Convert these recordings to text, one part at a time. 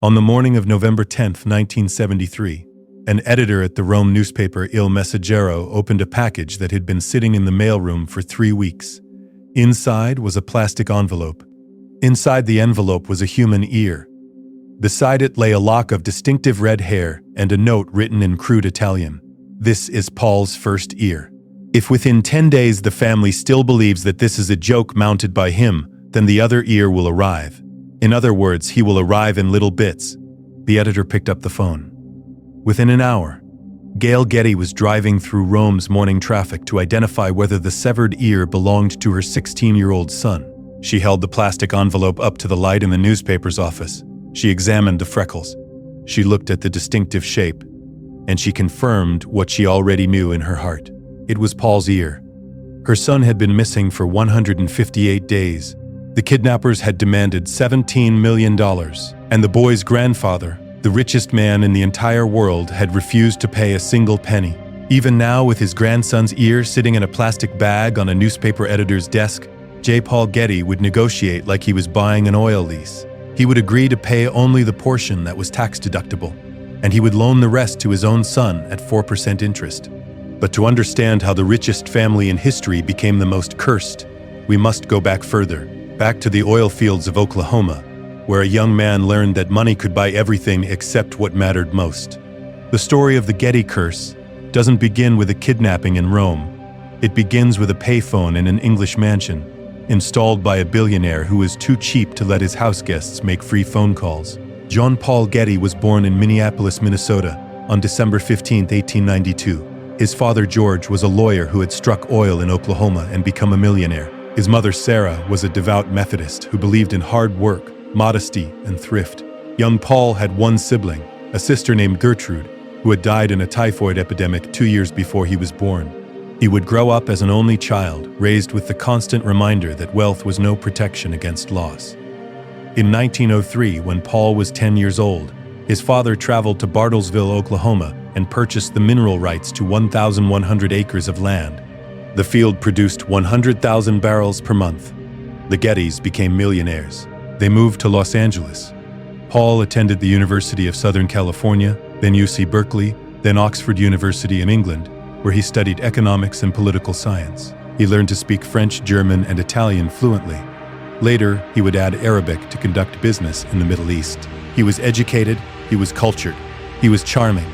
On the morning of November 10, 1973, an editor at the Rome newspaper Il Messaggero opened a package that had been sitting in the mailroom for 3 weeks. Inside was a plastic envelope. Inside the envelope was a human ear. Beside it lay a lock of distinctive red hair and a note written in crude Italian. "This is Paul's first ear. If within 10 days the family still believes that this is a joke mounted by him, then the other ear will arrive. In other words, he will arrive in little bits." The editor picked up the phone. Within an hour, Gail Getty was driving through Rome's morning traffic to identify whether the severed ear belonged to her 16-year-old son. She held the plastic envelope up to the light in the newspaper's office. She examined the freckles. She looked at the distinctive shape, and she confirmed what she already knew in her heart. It was Paul's ear. Her son had been missing for 158 days. The kidnappers had demanded $17 million, and the boy's grandfather, the richest man in the entire world, had refused to pay a single penny. Even now, with his grandson's ear sitting in a plastic bag on a newspaper editor's desk, J. Paul Getty would negotiate like he was buying an oil lease. He would agree to pay only the portion that was tax-deductible, and he would loan the rest to his own son at 4% interest. But to understand how the richest family in history became the most cursed, we must go back further, back to the oil fields of Oklahoma, where a young man learned that money could buy everything except what mattered most. The story of the Getty curse doesn't begin with a kidnapping in Rome. It begins with a payphone in an English mansion, installed by a billionaire who was too cheap to let his house guests make free phone calls. John Paul Getty was born in Minneapolis, Minnesota, on December 15, 1892. His father, George, was a lawyer who had struck oil in Oklahoma and become a millionaire. His mother, Sarah, was a devout Methodist who believed in hard work, modesty, and thrift. Young Paul had one sibling, a sister named Gertrude, who had died in a typhoid epidemic 2 years before he was born. He would grow up as an only child, raised with the constant reminder that wealth was no protection against loss. In 1903, when Paul was 10 years old, his father traveled to Bartlesville, Oklahoma, and purchased the mineral rights to 1,100 acres of land. The field produced 100,000 barrels per month. The Gettys became millionaires. They moved to Los Angeles. Paul attended the University of Southern California, then UC Berkeley, then Oxford University in England, where he studied economics and political science. He learned to speak French, German, and Italian fluently. Later, he would add Arabic to conduct business in the Middle East. He was educated, he was cultured, he was charming,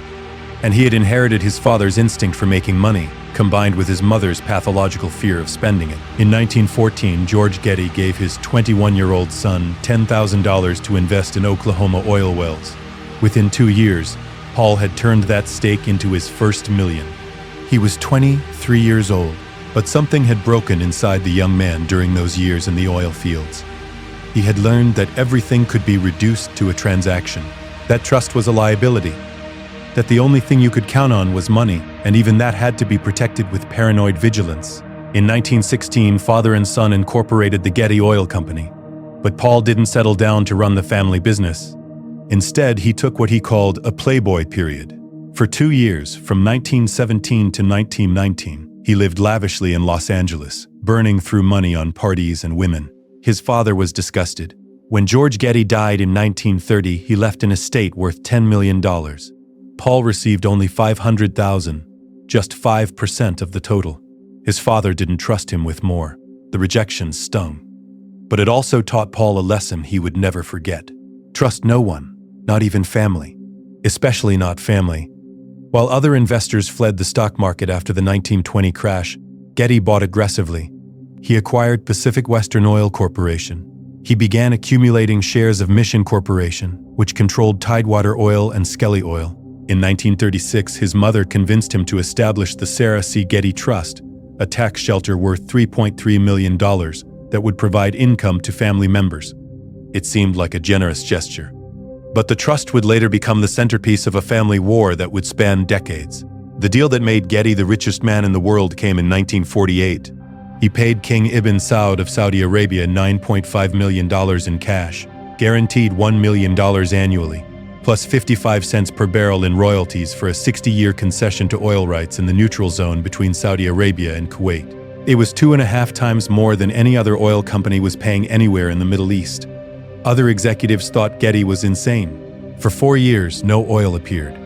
and he had inherited his father's instinct for making money, combined with his mother's pathological fear of spending it. In 1914, George Getty gave his 21-year-old son $10,000 to invest in Oklahoma oil wells. Within 2 years, Paul had turned that stake into his first million. He was 23 years old, but something had broken inside the young man during those years in the oil fields. He had learned that everything could be reduced to a transaction, that trust was a liability, that the only thing you could count on was money, and even that had to be protected with paranoid vigilance. In 1916, father and son incorporated the Getty Oil Company, but Paul didn't settle down to run the family business. Instead, he took what he called a playboy period. For 2 years, from 1917 to 1919, he lived lavishly in Los Angeles, burning through money on parties and women. His father was disgusted. When George Getty died in 1930, he left an estate worth $10 million. Paul received only $500,000, just 5% of the total. His father didn't trust him with more. The rejection stung. But it also taught Paul a lesson he would never forget. Trust no one, not even family, especially not family. While other investors fled the stock market after the 1920 crash, Getty bought aggressively. He acquired Pacific Western Oil Corporation. He began accumulating shares of Mission Corporation, which controlled Tidewater Oil and Skelly Oil. In 1936, his mother convinced him to establish the Sarah C. Getty Trust, a tax shelter worth $3.3 million that would provide income to family members. It seemed like a generous gesture. But the trust would later become the centerpiece of a family war that would span decades. The deal that made Getty the richest man in the world came in 1948. He paid King Ibn Saud of Saudi Arabia $9.5 million in cash, guaranteed $1 million annually, plus 55 cents per barrel in royalties for a 60-year concession to oil rights in the neutral zone between Saudi Arabia and Kuwait. It was 2.5 times more than any other oil company was paying anywhere in the Middle East. Other executives thought Getty was insane. For 4 years, no oil appeared.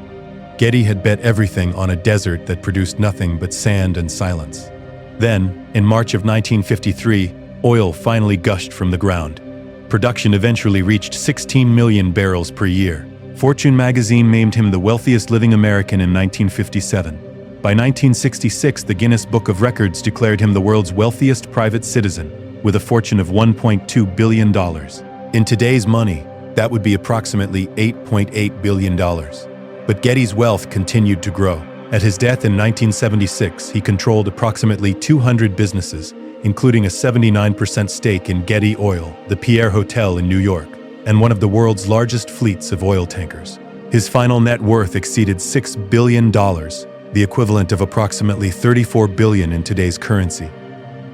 Getty had bet everything on a desert that produced nothing but sand and silence. Then, in March of 1953, oil finally gushed from the ground. Production eventually reached 16 million barrels per year. Fortune magazine named him the wealthiest living American in 1957. By 1966, the Guinness Book of Records declared him the world's wealthiest private citizen, with a fortune of $1.2 billion. In today's money, that would be approximately $8.8 billion. But Getty's wealth continued to grow. At his death in 1976, he controlled approximately 200 businesses, including a 79% stake in Getty Oil, the Pierre Hotel in New York, and one of the world's largest fleets of oil tankers. His final net worth exceeded $6 billion, the equivalent of approximately $34 billion in today's currency.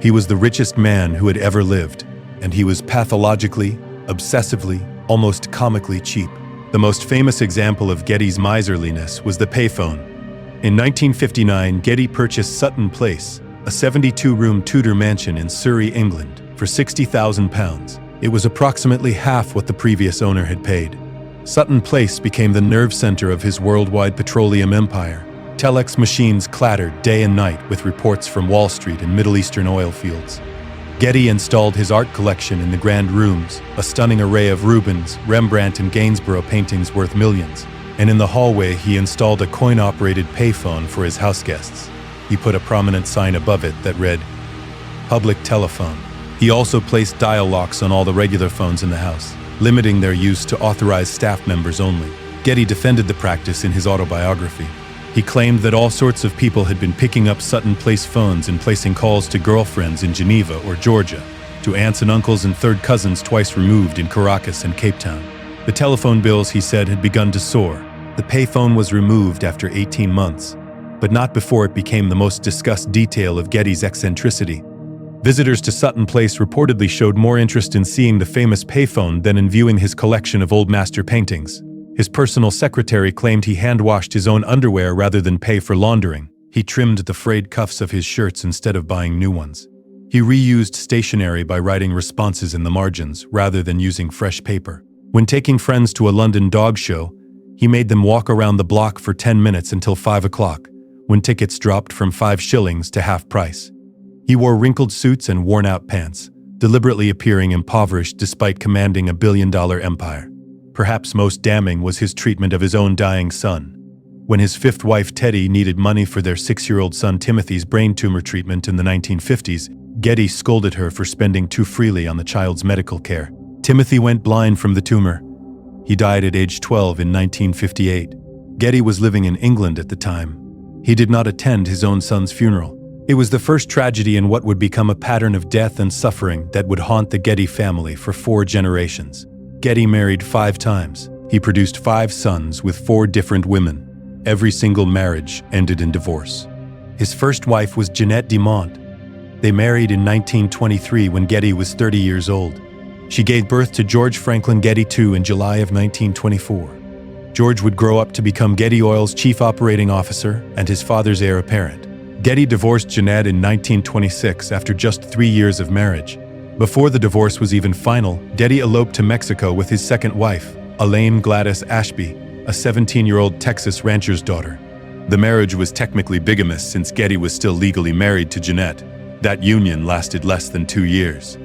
He was the richest man who had ever lived, and he was pathologically, obsessively, almost comically cheap. The most famous example of Getty's miserliness was the payphone. In 1959, Getty purchased Sutton Place, a 72-room Tudor mansion in Surrey, England, for £60,000. It was approximately half what the previous owner had paid. Sutton Place became the nerve center of his worldwide petroleum empire. Telex machines clattered day and night with reports from Wall Street and Middle Eastern oil fields. Getty installed his art collection in the grand rooms, a stunning array of Rubens, Rembrandt, and Gainsborough paintings worth millions. And in the hallway, he installed a coin-operated payphone for his house guests. He put a prominent sign above it that read, "Public Telephone." He also placed dial locks on all the regular phones in the house, limiting their use to authorized staff members only. Getty defended the practice in his autobiography. He claimed that all sorts of people had been picking up Sutton Place phones and placing calls to girlfriends in Geneva or Georgia, to aunts and uncles and third cousins twice removed in Caracas and Cape Town. The telephone bills, he said, had begun to soar. The payphone was removed after 18 months, but not before it became the most discussed detail of Getty's eccentricity. Visitors to Sutton Place reportedly showed more interest in seeing the famous payphone than in viewing his collection of old master paintings. His personal secretary claimed he hand-washed his own underwear rather than pay for laundering. He trimmed the frayed cuffs of his shirts instead of buying new ones. He reused stationery by writing responses in the margins rather than using fresh paper. When taking friends to a London dog show, he made them walk around the block for 10 minutes until 5 o'clock, when tickets dropped from 5 shillings to half price. He wore wrinkled suits and worn-out pants, deliberately appearing impoverished despite commanding a billion-dollar empire. Perhaps most damning was his treatment of his own dying son. When his fifth wife Teddy needed money for their 6-year-old son Timothy's brain tumor treatment in the 1950s, Getty scolded her for spending too freely on the child's medical care. Timothy went blind from the tumor. He died at age 12 in 1958. Getty was living in England at the time. He did not attend his own son's funeral. It was the first tragedy in what would become a pattern of death and suffering that would haunt the Getty family for 4 generations. Getty married 5 times. He produced 5 sons with 4 different women. Every single marriage ended in divorce. His first wife was Jeanette Dumont. They married in 1923 when Getty was 30 years old. She gave birth to George Franklin Getty II in July of 1924. George would grow up to become Getty Oil's chief operating officer and his father's heir apparent. Getty divorced Jeanette in 1926 after just 3 years of marriage. Before the divorce was even final, Getty eloped to Mexico with his second wife, Elaine Gladys Ashby, a 17-year-old Texas rancher's daughter. The marriage was technically bigamous since Getty was still legally married to Jeanette. That union lasted less than 2 years.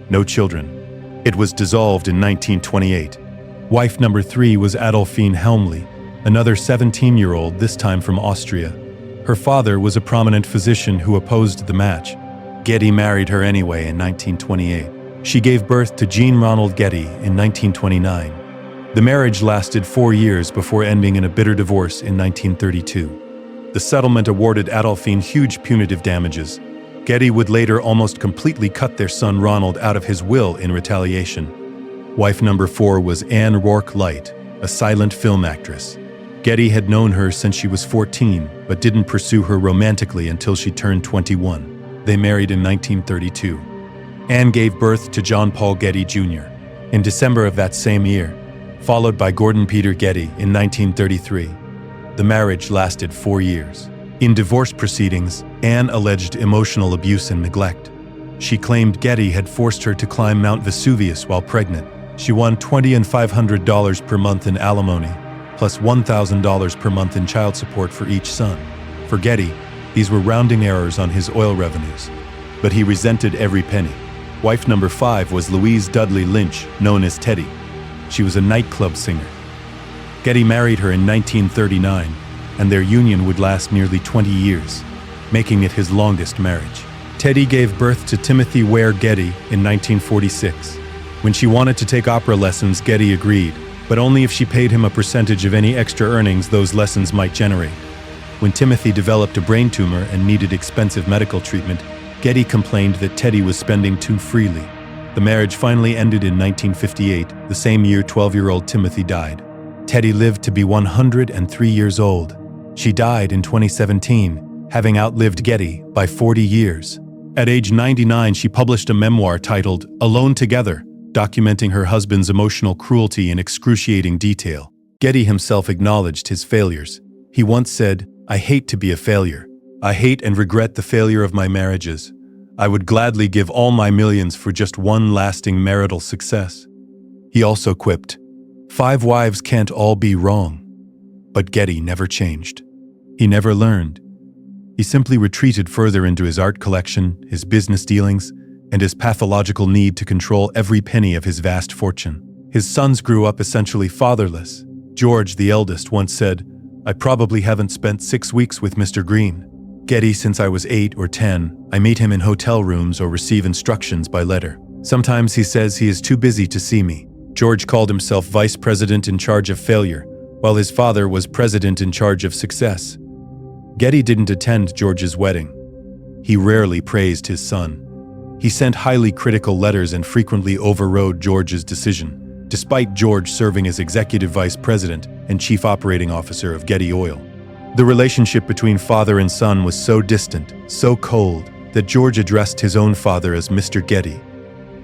No children. It was dissolved in 1928. Wife number 3 was Adolphine Helmley, another 17-year-old, this time from Austria. Her father was a prominent physician who opposed the match. Getty married her anyway in 1928. She gave birth to Jean Ronald Getty in 1929. The marriage lasted 4 years before ending in a bitter divorce in 1932. The settlement awarded Adolphine huge punitive damages. Getty would later almost completely cut their son Ronald out of his will in retaliation. Wife number 4 was Anne Rourke Light, a silent film actress. Getty had known her since she was 14, but didn't pursue her romantically until she turned 21. They married in 1932. Anne gave birth to John Paul Getty Jr. in December of that same year, followed by Gordon Peter Getty in 1933. The marriage lasted 4 years. In divorce proceedings, Anne alleged emotional abuse and neglect. She claimed Getty had forced her to climb Mount Vesuvius while pregnant. She won $20 and $500 per month in alimony, plus $1,000 per month in child support for each son. For Getty, these were rounding errors on his oil revenues, but he resented every penny. Wife number 5 was Louise Dudley Lynch, known as Teddy. She was a nightclub singer. Getty married her in 1939, and their union would last nearly 20 years, making it his longest marriage. Teddy gave birth to Timothy Ware Getty in 1946. When she wanted to take opera lessons, Getty agreed, but only if she paid him a percentage of any extra earnings those lessons might generate. When Timothy developed a brain tumor and needed expensive medical treatment, Getty complained that Teddy was spending too freely. The marriage finally ended in 1958, the same year 12-year-old Timothy died. Teddy lived to be 103 years old. She died in 2017, having outlived Getty by 40 years. At age 99, she published a memoir titled Alone Together, documenting her husband's emotional cruelty in excruciating detail. Getty himself acknowledged his failures. He once said, "I hate to be a failure. I hate and regret the failure of my marriages. I would gladly give all my millions for just one lasting marital success." He also quipped, "5 wives can't all be wrong." But Getty never changed. He never learned. He simply retreated further into his art collection, his business dealings, and his pathological need to control every penny of his vast fortune. His sons grew up essentially fatherless. George, the eldest, once said, "I probably haven't spent 6 weeks with Mr. Green. Getty, since I was 8 or 10, I meet him in hotel rooms or receive instructions by letter. Sometimes he says he is too busy to see me." George called himself vice president in charge of failure, while his father was president in charge of success. Getty didn't attend George's wedding. He rarely praised his son. He sent highly critical letters and frequently overrode George's decision, despite George serving as executive vice president and chief operating officer of Getty Oil. The relationship between father and son was so distant, so cold, that George addressed his own father as Mr. Getty.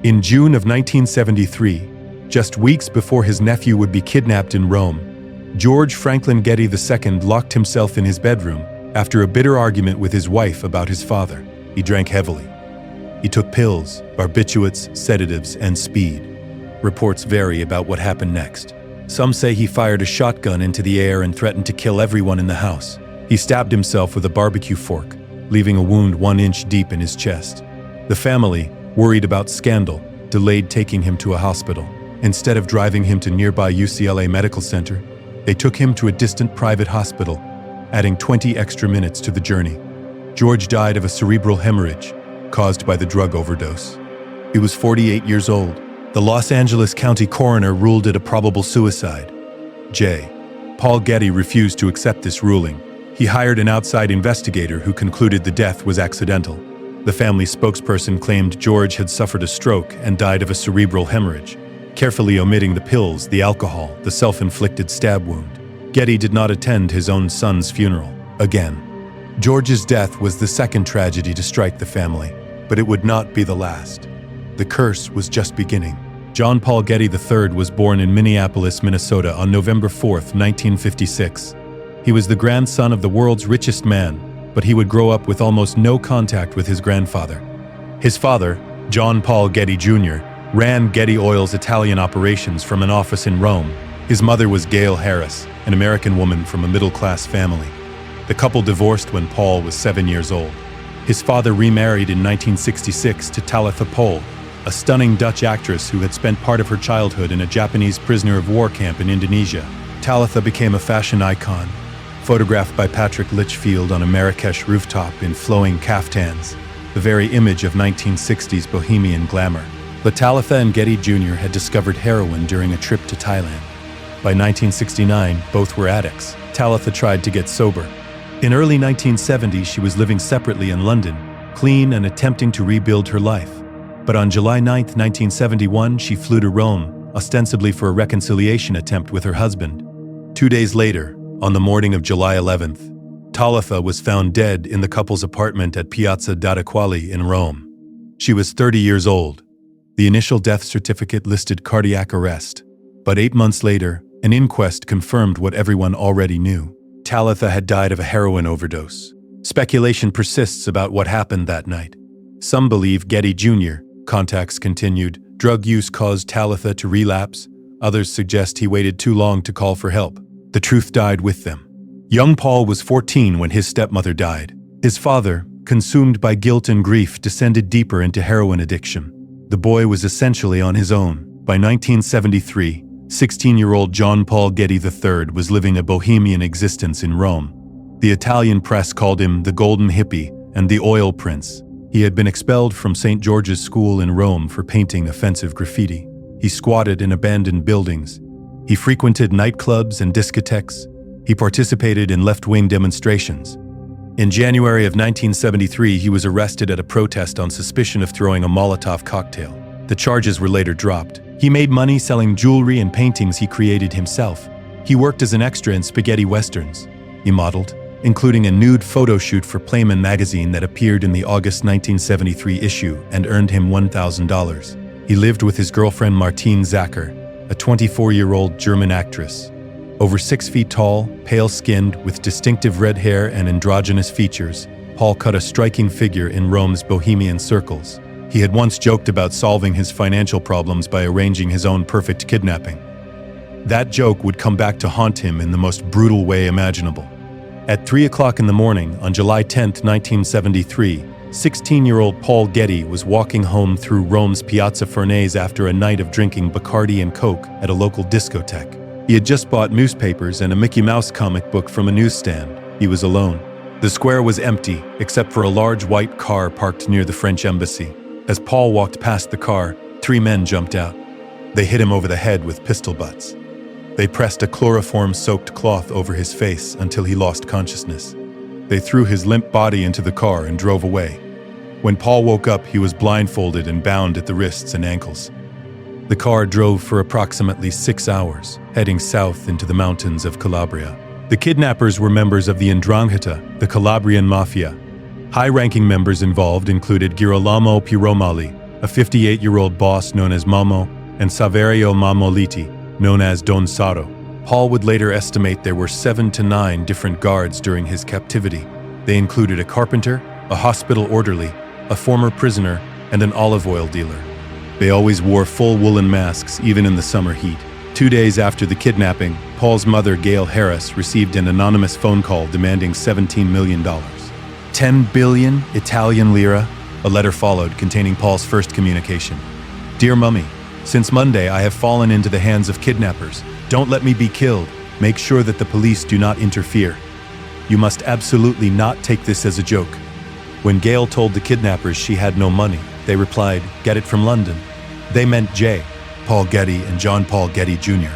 In June of 1973, just weeks before his nephew would be kidnapped in Rome, George Franklin Getty II locked himself in his bedroom after a bitter argument with his wife about his father. He drank heavily. He took pills, barbiturates, sedatives, and speed. Reports vary about what happened next. Some say he fired a shotgun into the air and threatened to kill everyone in the house. He stabbed himself with a barbecue fork, leaving a wound 1 inch deep in his chest. The family, worried about scandal, delayed taking him to a hospital. Instead of driving him to nearby UCLA Medical Center, they took him to a distant private hospital, adding 20 extra minutes to the journey. George died of a cerebral hemorrhage caused by the drug overdose. He was 48 years old. The Los Angeles County coroner ruled it a probable suicide. Paul Getty refused to accept this ruling. He hired an outside investigator who concluded the death was accidental. The family spokesperson claimed George had suffered a stroke and died of a cerebral hemorrhage, carefully omitting the pills, the alcohol, the self-inflicted stab wound. Getty did not attend his own son's funeral. Again, George's death was the second tragedy to strike the family, but it would not be the last. The curse was just beginning. John Paul Getty III was born in Minneapolis, Minnesota on November 4, 1956. He was the grandson of the world's richest man, but he would grow up with almost no contact with his grandfather. His father, John Paul Getty Jr., ran Getty Oil's Italian operations from an office in Rome. His mother was Gail Harris, an American woman from a middle-class family. The couple divorced when Paul was 7 years old. His father remarried in 1966 to Talitha Pohl, a stunning Dutch actress who had spent part of her childhood in a Japanese prisoner of war camp in Indonesia. Talitha became a fashion icon, photographed by Patrick Litchfield on a Marrakesh rooftop in flowing caftans, the very image of 1960s bohemian glamour. But Talitha and Getty Jr. had discovered heroin during a trip to Thailand. By 1969, both were addicts. Talitha tried to get sober. In early 1970, she was living separately in London, clean and attempting to rebuild her life. But on July 9, 1971, she flew to Rome, ostensibly for a reconciliation attempt with her husband. 2 days later, on the morning of July 11th, Talitha was found dead in the couple's apartment at Piazza d'Adequali in Rome. She was 30 years old. The initial death certificate listed cardiac arrest, but 8 months later, an inquest confirmed what everyone already knew. Talitha had died of a heroin overdose. Speculation persists about what happened that night. Some believe Getty Jr., contacts continued, Drug use caused Talitha to relapse. Others suggest he waited too long to call for help. The truth died with them. Young Paul was 14 when his stepmother died. His father, consumed by guilt and grief, descended deeper into heroin addiction. The boy was essentially on his own. By 1973, 16-year-old John Paul Getty III was living a bohemian existence in Rome. The Italian press called him the Golden Hippie and the Oil Prince. He had been expelled from St. George's School in Rome for painting offensive graffiti. He squatted in abandoned buildings. He frequented nightclubs and discotheques. He participated in left-wing demonstrations. In January of 1973, he was arrested at a protest on suspicion of throwing a Molotov cocktail. The charges were later dropped. He made money selling jewelry and paintings he created himself. He worked as an extra in spaghetti westerns. He modeled, including a nude photo shoot for Playman magazine that appeared in the August 1973 issue and earned him $1,000. He lived with his girlfriend Martine Zacher, a 24-year-old German actress. Over 6 feet tall, pale-skinned, with distinctive red hair and androgynous features, Paul cut a striking figure in Rome's bohemian circles. He had once joked about solving his financial problems by arranging his own perfect kidnapping. That joke would come back to haunt him in the most brutal way imaginable. At 3 o'clock in the morning, on July 10, 1973, 16-year-old Paul Getty was walking home through Rome's Piazza Farnese after a night of drinking Bacardi and Coke at a local discotheque. He had just bought newspapers and a Mickey Mouse comic book from a newsstand. He was alone. The square was empty, except for a large white car parked near the French embassy. As Paul walked past the car, 3 men jumped out. They hit him over the head with pistol butts. They pressed a chloroform-soaked cloth over his face until he lost consciousness. They threw his limp body into the car and drove away. When Paul woke up, he was blindfolded and bound at the wrists and ankles. The car drove for approximately 6 hours, heading south into the mountains of Calabria. The kidnappers were members of the 'Ndrangheta, the Calabrian mafia. High-ranking members involved included Girolamo Piromali, a 58-year-old boss known as Momo, and Saverio Mammoliti, known as Don Saro. Paul would later estimate there were 7 to 9 different guards during his captivity. They included a carpenter, a hospital orderly, a former prisoner, and an olive oil dealer. They always wore full woolen masks, even in the summer heat. 2 days after the kidnapping, Paul's mother, Gail Harris, received an anonymous phone call demanding $17 million. 10 billion Italian lira? A letter followed containing Paul's first communication. Dear Mummy, since Monday I have fallen into the hands of kidnappers. Don't let me be killed. Make sure that the police do not interfere. You must absolutely not take this as a joke. When Gail told the kidnappers she had no money, they replied, get it from London. They meant Jay, Paul Getty and John Paul Getty Jr.,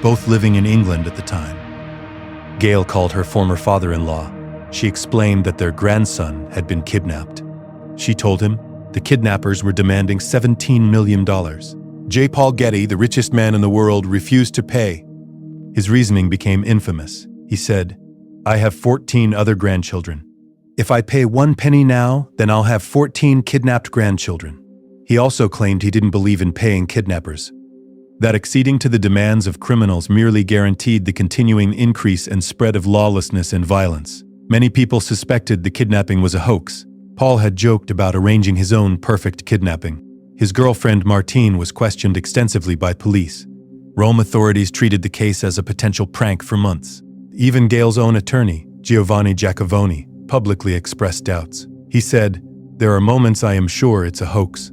both living in England at the time. Gail called her former father-in-law. She explained that their grandson had been kidnapped. She told him the kidnappers were demanding $17 million. J. Paul Getty, the richest man in the world, refused to pay. His reasoning became infamous. He said, I have 14 other grandchildren. If I pay 1 penny now, then I'll have 14 kidnapped grandchildren. He also claimed he didn't believe in paying kidnappers. That acceding to the demands of criminals merely guaranteed the continuing increase and spread of lawlessness and violence. Many people suspected the kidnapping was a hoax. Paul had joked about arranging his own perfect kidnapping. His girlfriend Martine was questioned extensively by police. Rome authorities treated the case as a potential prank for months. Even Gail's own attorney, Giovanni Giacovoni, publicly expressed doubts. He said, there are moments I am sure it's a hoax.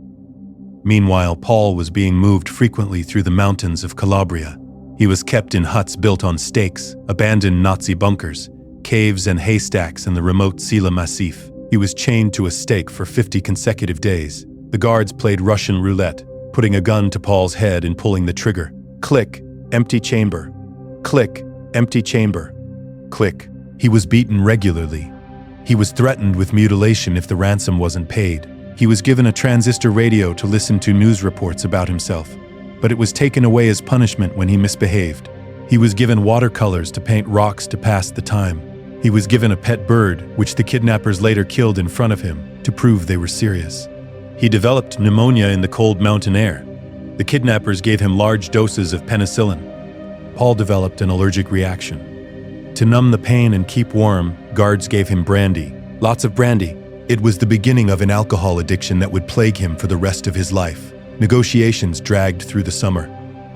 Meanwhile, Paul was being moved frequently through the mountains of Calabria. He was kept in huts built on stakes, abandoned Nazi bunkers, caves and haystacks in the remote Sila Massif. He was chained to a stake for 50 consecutive days. The guards played Russian roulette, putting a gun to Paul's head and pulling the trigger. Click, empty chamber. Click, empty chamber. Click. He was beaten regularly. He was threatened with mutilation if the ransom wasn't paid. He was given a transistor radio to listen to news reports about himself, but it was taken away as punishment when he misbehaved. He was given watercolors to paint rocks to pass the time. He was given a pet bird, which the kidnappers later killed in front of him to prove they were serious. He developed pneumonia in the cold mountain air. The kidnappers gave him large doses of penicillin. Paul developed an allergic reaction. To numb the pain and keep warm, guards gave him brandy. Lots of brandy. It was the beginning of an alcohol addiction that would plague him for the rest of his life. Negotiations dragged through the summer.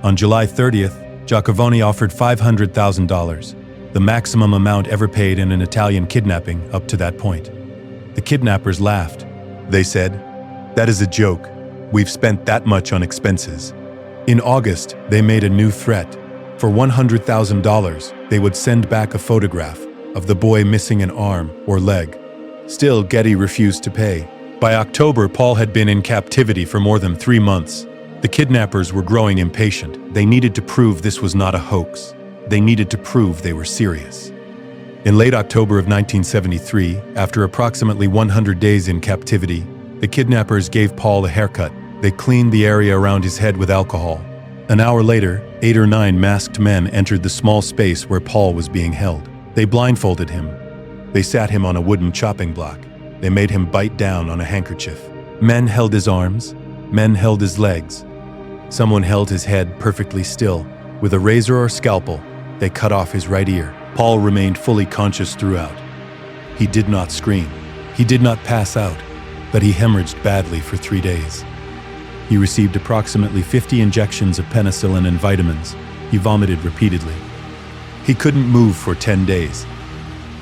On July 30th, Giacovone offered $500,000, the maximum amount ever paid in an Italian kidnapping up to that point. The kidnappers laughed. They said, "That is a joke. We've spent that much on expenses." In August, they made a new threat. For $100,000, they would send back a photograph of the boy missing an arm or leg. Still, Getty refused to pay. By October, Paul had been in captivity for more than 3 months. The kidnappers were growing impatient. They needed to prove this was not a hoax. They needed to prove they were serious. In late October of 1973, after approximately 100 days in captivity, the kidnappers gave Paul a haircut. They cleaned the area around his head with alcohol. An hour later, 8 or 9 masked men entered the small space where Paul was being held. They blindfolded him. They sat him on a wooden chopping block. They made him bite down on a handkerchief. Men held his arms. Men held his legs. Someone held his head perfectly still. With a razor or scalpel, they cut off his right ear. Paul remained fully conscious throughout. He did not scream. He did not pass out, but he hemorrhaged badly for 3 days. He received approximately 50 injections of penicillin and vitamins. He vomited repeatedly. He couldn't move for 10 days.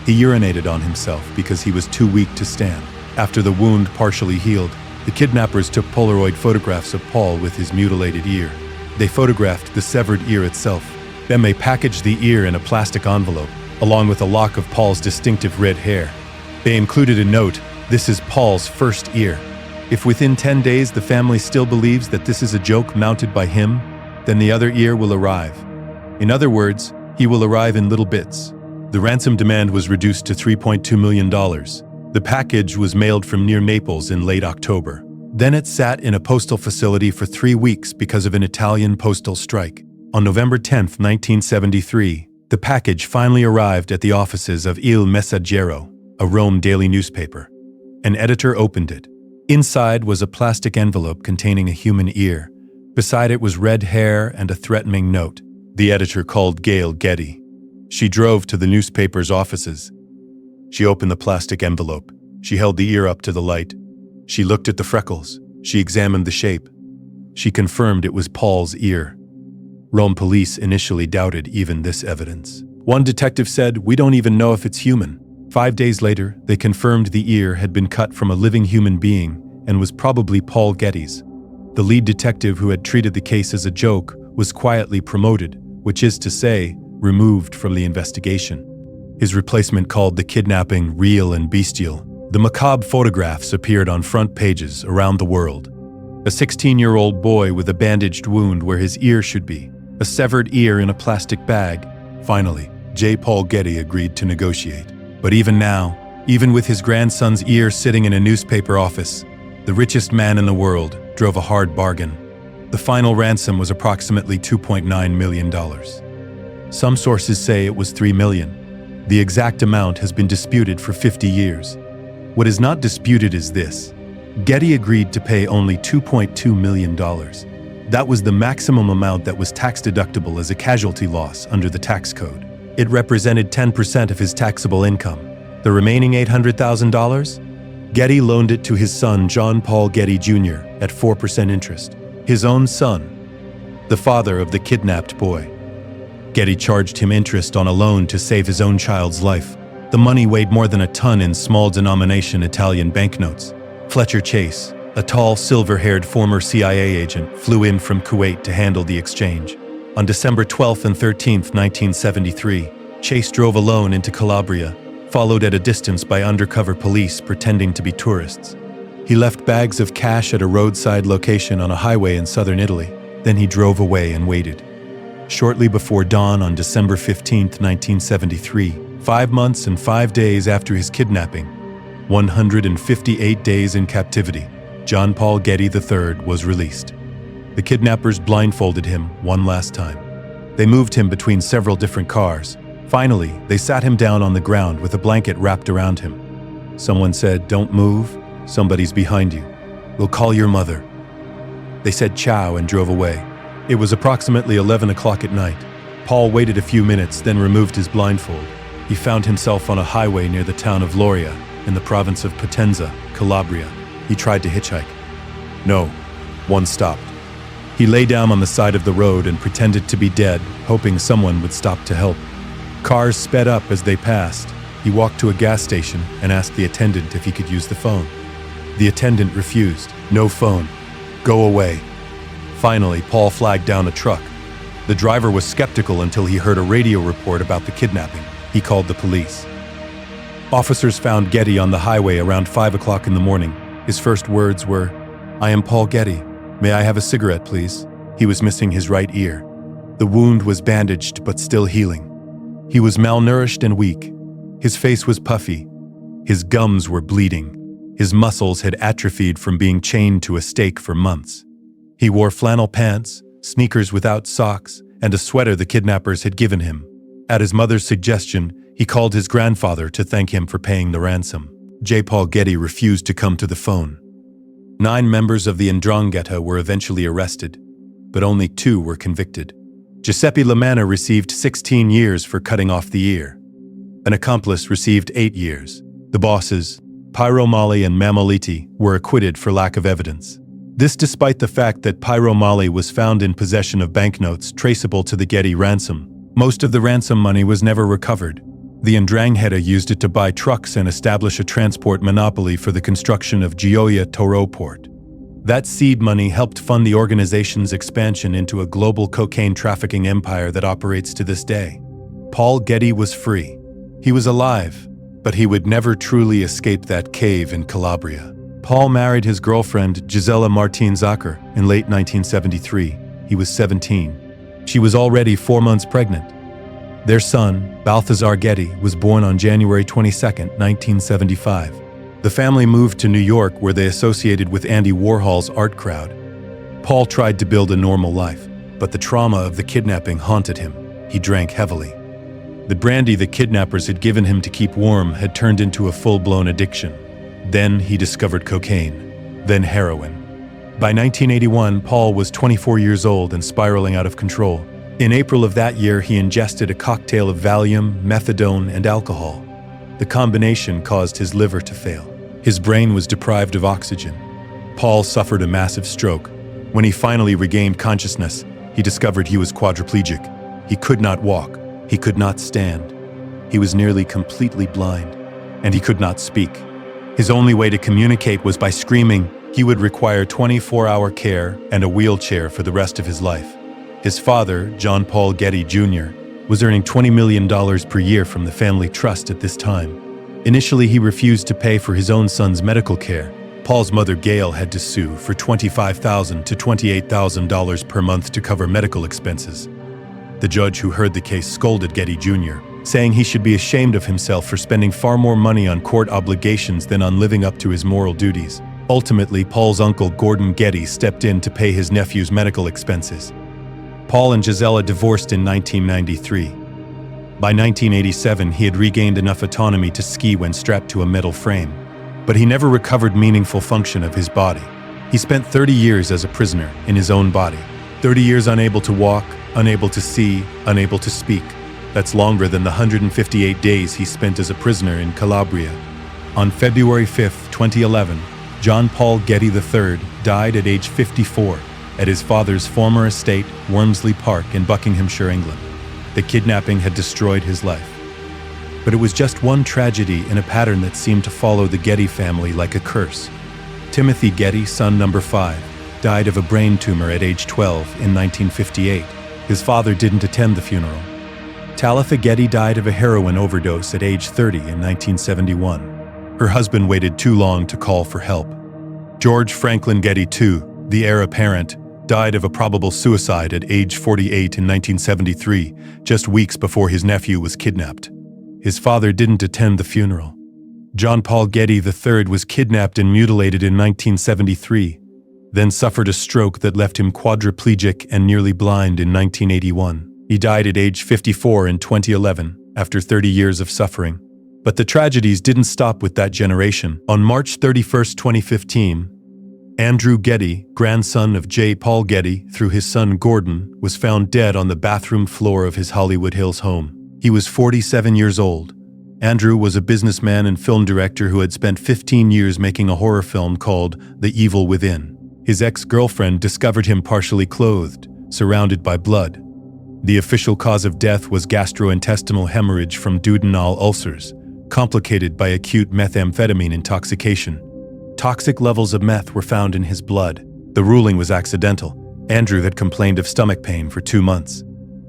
He urinated on himself because he was too weak to stand. After the wound partially healed, the kidnappers took Polaroid photographs of Paul with his mutilated ear. They photographed the severed ear itself. Then they packaged the ear in a plastic envelope, along with a lock of Paul's distinctive red hair. They included a note, "This is Paul's first ear." If within 10 days the family still believes that this is a joke mounted by him, then the other ear will arrive. In other words, he will arrive in little bits. The ransom demand was reduced to $3.2 million. The package was mailed from near Naples in late October. Then it sat in a postal facility for 3 weeks because of an Italian postal strike. On November 10, 1973, the package finally arrived at the offices of Il Messaggero, a Rome daily newspaper. An editor opened it. Inside was a plastic envelope containing a human ear. Beside it was red hair and a threatening note. The editor called Gail Getty. She drove to the newspaper's offices. She opened the plastic envelope. She held the ear up to the light. She looked at the freckles. She examined the shape. She confirmed it was Paul's ear. Rome police initially doubted even this evidence. One detective said, "We don't even know if it's human." 5 days later, they confirmed the ear had been cut from a living human being and was probably Paul Getty's. The lead detective who had treated the case as a joke was quietly promoted, which is to say, removed from the investigation. His replacement called the kidnapping real and bestial. The macabre photographs appeared on front pages around the world. A 16-year-old boy with a bandaged wound where his ear should be. A severed ear in a plastic bag. Finally, J. Paul Getty agreed to negotiate. But even now, even with his grandson's ear sitting in a newspaper office, the richest man in the world drove a hard bargain. The final ransom was approximately $2.9 million. Some sources say it was $3 million. The exact amount has been disputed for 50 years. What is not disputed is this. Getty agreed to pay only $2.2 million. That was the maximum amount that was tax-deductible as a casualty loss under the tax code. It represented 10% of his taxable income. The remaining $800,000? Getty loaned it to his son, John Paul Getty Jr., at 4% interest. His own son, the father of the kidnapped boy. Getty charged him interest on a loan to save his own child's life. The money weighed more than a ton in small-denomination Italian banknotes. Fletcher Chase, a tall, silver-haired former CIA agent, flew in from Kuwait to handle the exchange. On December 12th and 13th, 1973, Chase drove alone into Calabria, followed at a distance by undercover police pretending to be tourists. He left bags of cash at a roadside location on a highway in southern Italy. Then he drove away and waited. Shortly before dawn on December 15, 1973, 5 months and 5 days after his kidnapping, 158 days in captivity, John Paul Getty III was released. The kidnappers blindfolded him one last time. They moved him between several different cars. Finally, they sat him down on the ground with a blanket wrapped around him. Someone said, "Don't move, somebody's behind you. We'll call your mother." They said ciao and drove away. It was approximately 11 o'clock at night. Paul waited a few minutes, then removed his blindfold. He found himself on a highway near the town of Loria, in the province of Potenza, Calabria. He tried to hitchhike. No, One stopped. He lay down on the side of the road and pretended to be dead, hoping someone would stop to help. Cars sped up as they passed. He walked to a gas station and asked the attendant if he could use the phone. The attendant refused. No phone. Go away. Finally, Paul flagged down a truck. The driver was skeptical until he heard a radio report about the kidnapping. He called the police. Officers found Getty on the highway around 5 o'clock in the morning. His first words were, "I am Paul Getty. May I have a cigarette, please?" He was missing his right ear. The wound was bandaged but still healing. He was malnourished and weak. His face was puffy. His gums were bleeding. His muscles had atrophied from being chained to a stake for months. He wore flannel pants, sneakers without socks, and a sweater the kidnappers had given him. At his mother's suggestion, he called his grandfather to thank him for paying the ransom. J. Paul Getty refused to come to the phone. 9 members of the Ndrangheta were eventually arrested, but only 2 were convicted. Giuseppe Lamanna received 16 years for cutting off the ear. An accomplice received 8 years. The bosses, Pyro Mali and Mamoliti, were acquitted for lack of evidence. This despite the fact that Pyro Mali was found in possession of banknotes traceable to the Getty ransom. Most of the ransom money was never recovered. The Ndrangheta used it to buy trucks and establish a transport monopoly for the construction of Gioia Toro Port. That seed money helped fund the organization's expansion into a global cocaine trafficking empire that operates to this day. Paul Getty was free. He was alive, but he would never truly escape that cave in Calabria. Paul married his girlfriend Gisela Martin Zacher in late 1973. He was 17. She was already 4 months pregnant. Their son, Balthazar Getty, was born on January 22, 1975. The family moved to New York, where they associated with Andy Warhol's art crowd. Paul tried to build a normal life, but the trauma of the kidnapping haunted him. He drank heavily. The brandy the kidnappers had given him to keep warm had turned into a full-blown addiction. Then he discovered cocaine, then heroin. By 1981, Paul was 24 years old and spiraling out of control. In April of that year, he ingested a cocktail of Valium, methadone, and alcohol. The combination caused his liver to fail. His brain was deprived of oxygen. Paul suffered a massive stroke. When he finally regained consciousness, he discovered he was quadriplegic. He could not walk. He could not stand. He was nearly completely blind, and he could not speak. His only way to communicate was by screaming. He would require 24-hour care and a wheelchair for the rest of his life. His father, John Paul Getty Jr., was earning $20 million per year from the family trust at this time. Initially, he refused to pay for his own son's medical care. Paul's mother, Gail, had to sue for $25,000 to $28,000 per month to cover medical expenses. The judge who heard the case scolded Getty Jr., saying he should be ashamed of himself for spending far more money on court obligations than on living up to his moral duties. Ultimately, Paul's uncle, Gordon Getty, stepped in to pay his nephew's medical expenses. Paul and Gisela divorced in 1993. By 1987, he had regained enough autonomy to ski when strapped to a metal frame. But he never recovered meaningful function of his body. He spent 30 years as a prisoner in his own body. 30 years unable to walk, unable to see, unable to speak. That's longer than the 158 days he spent as a prisoner in Calabria. On February 5, 2011, John Paul Getty III died at age 54 at his father's former estate, Wormsley Park in Buckinghamshire, England. The kidnapping had destroyed his life. But it was just one tragedy in a pattern that seemed to follow the Getty family like a curse. Timothy Getty, son number 5, died of a brain tumor at age 12 in 1958. His father didn't attend the funeral. Talitha Getty died of a heroin overdose at age 30 in 1971. Her husband waited too long to call for help. George Franklin Getty II, the heir apparent, died of a probable suicide at age 48 in 1973, just weeks before his nephew was kidnapped. His father didn't attend the funeral. John Paul Getty III was kidnapped and mutilated in 1973, then suffered a stroke that left him quadriplegic and nearly blind in 1981. He died at age 54 in 2011, after 30 years of suffering. But the tragedies didn't stop with that generation. On March 31, 2015, Andrew Getty, grandson of J. Paul Getty through his son Gordon, was found dead on the bathroom floor of his Hollywood Hills home. He was 47 years old. Andrew was a businessman and film director who had spent 15 years making a horror film called The Evil Within. His ex-girlfriend discovered him partially clothed, surrounded by blood. The official cause of death was gastrointestinal hemorrhage from duodenal ulcers, complicated by acute methamphetamine intoxication. Toxic levels of meth were found in his blood. The ruling was accidental. Andrew had complained of stomach pain for 2 months.